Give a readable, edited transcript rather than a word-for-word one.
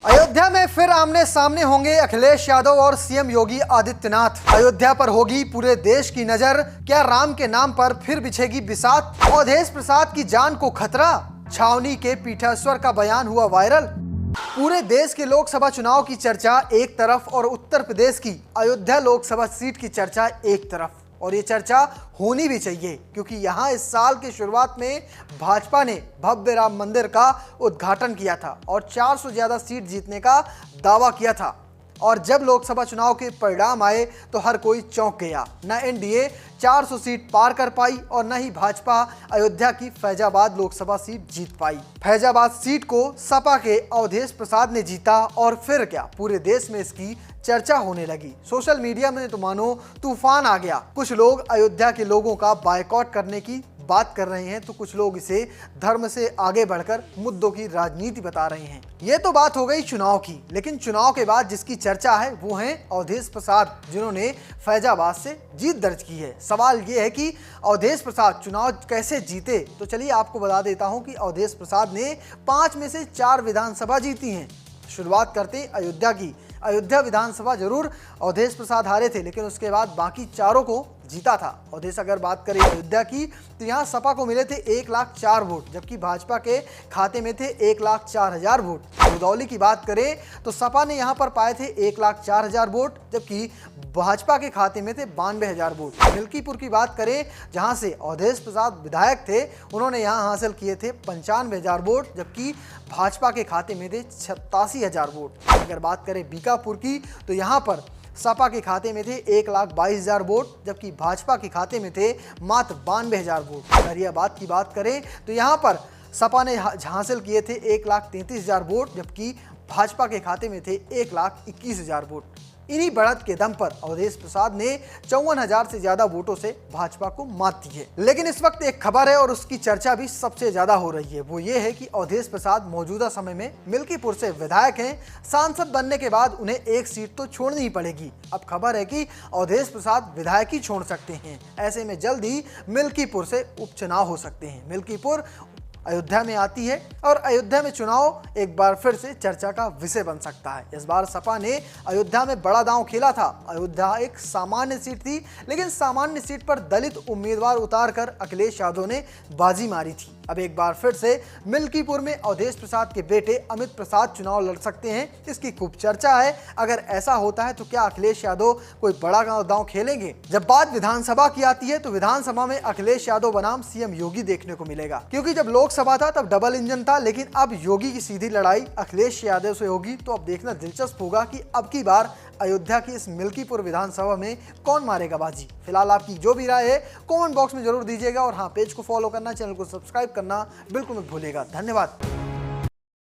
अयोध्या में फिर आमने सामने होंगे अखिलेश यादव और सीएम योगी आदित्यनाथ। अयोध्या पर होगी पूरे देश की नजर। क्या राम के नाम पर फिर बिछेगी बिसात? अवधेश प्रसाद की जान को खतरा? छावनी के पीठाश्वर का बयान हुआ वायरल। पूरे देश के लोकसभा चुनाव की चर्चा एक तरफ और उत्तर प्रदेश की अयोध्या लोकसभा सीट की चर्चा एक तरफ। और ये चर्चा होनी भी चाहिए क्योंकि यहाँ इस साल की शुरुआत में भाजपा ने भव्य राम मंदिर का उद्घाटन किया था और 400 ज्यादा सीट जीतने का दावा किया था। और जब लोकसभा चुनाव के परिणाम आए तो हर कोई चौंक गया। न एनडीए 400 सीट पार कर पाई और न ही भाजपा अयोध्या की फैजाबाद लोकसभा सीट जीत पाई। फैजाबाद सीट को सपा के अवधेश प्रसाद ने जीता और फिर क्या पूरे देश में इसकी चर्चा होने लगी। सोशल मीडिया में तो मानो तूफान आ गया। कुछ लोग अयोध्या के लोगों का बायकॉट करने की बात कर रहे हैं तो कुछ लोग इसे धर्म से आगे बढ़कर मुद्दों की राजनीति बता रहे हैं। ये तो बात हो गई चुनाव की, लेकिन चुनाव के बाद जिसकी चर्चा है वो है अवधेश प्रसाद, जिन्होंने फैजाबाद से जीत दर्ज की है। सवाल ये है कि अवधेश प्रसाद चुनाव कैसे जीते, तो चलिए आपको बता देता हूं कि अवधेश प्रसाद ने 5 में से 4 विधानसभा जीती हैं। शुरुआत करते अयोध्या की। अयोध्या विधानसभा जरूर अवधेश प्रसाद हारे थे, लेकिन उसके बाद बाकी चारों को जीता था। अवधेश अगर बात करें अयोध्या की तो यहाँ सपा को मिले थे 1,04,000 वोट, जबकि भाजपा के खाते में थे 1,04,000 वोट। रुदौली की बात करें तो सपा ने यहाँ पर पाए थे 1,04,000 वोट, जबकि भाजपा के खाते में थे 92,000 वोट। मिल्कीपुर की बात करें जहाँ से अवधेश प्रसाद विधायक थे, उन्होंने यहाँ हासिल किए थे 95,000 वोट, जबकि भाजपा के खाते में थे 87,000 वोट। अगर बात करें बीकापुर की तो यहाँ पर सपा के खाते में थे 1,22,000 वोट, जबकि भाजपा के खाते में थे मात्र 92,000 वोट। गरियाबाद की बात करें तो यहाँ पर सपा ने हासिल किए थे 1,33,000 वोट, जबकि भाजपा के खाते में थे 1,21,000 वोट। इन्हीं बढ़त के दम पर अवधेश प्रसाद ने 54,000 से ज्यादा वोटों से भाजपा को मात दी है। लेकिन इस वक्त एक खबर है और उसकी चर्चा भी सबसे ज्यादा हो रही है, वो ये है कि अवधेश प्रसाद मौजूदा समय में मिल्कीपुर से विधायक हैं। सांसद बनने के बाद उन्हें एक सीट तो छोड़नी ही पड़ेगी। अब खबर है कि अवधेश प्रसाद विधायक ही छोड़ सकते हैं। ऐसे में जल्द ही मिल्कीपुर से उपचुनाव हो सकते हैं। मिल्कीपुर अयोध्या में आती है और अयोध्या में चुनाव एक बार फिर से चर्चा का विषय बन सकता है। इस बार सपा ने अयोध्या में बड़ा दांव खेला था। अयोध्या एक सामान्य सीट थी, लेकिन सामान्य सीट पर दलित उम्मीदवार उतारकर अखिलेश यादव ने बाजी मारी थी। अब एक बार फिर से मिल्कीपुर में अवधेश प्रसाद के बेटे अमित प्रसाद चुनाव लड़ सकते हैं, इसकी खूब चर्चा है। अगर ऐसा होता है तो क्या अखिलेश यादव कोई बड़ा दांव खेलेंगे? जब बात विधानसभा की आती है तो विधानसभा में अखिलेश यादव बनाम सीएम योगी देखने को मिलेगा, क्योंकि जब लोकसभा था तब डबल इंजन था, लेकिन अब योगी की सीधी लड़ाई अखिलेश यादव से होगी। तो अब देखना दिलचस्प होगा कि अब की बार अयोध्या की इस मिल्कीपुर विधानसभा में कौन मारेगा बाजी। फिलहाल आपकी जो भी राय है कमेंट बॉक्स में जरूर दीजिएगा और हाँ, पेज को फॉलो करना, चैनल को सब्सक्राइब करना बिल्कुल मत भूलिएगा। धन्यवाद।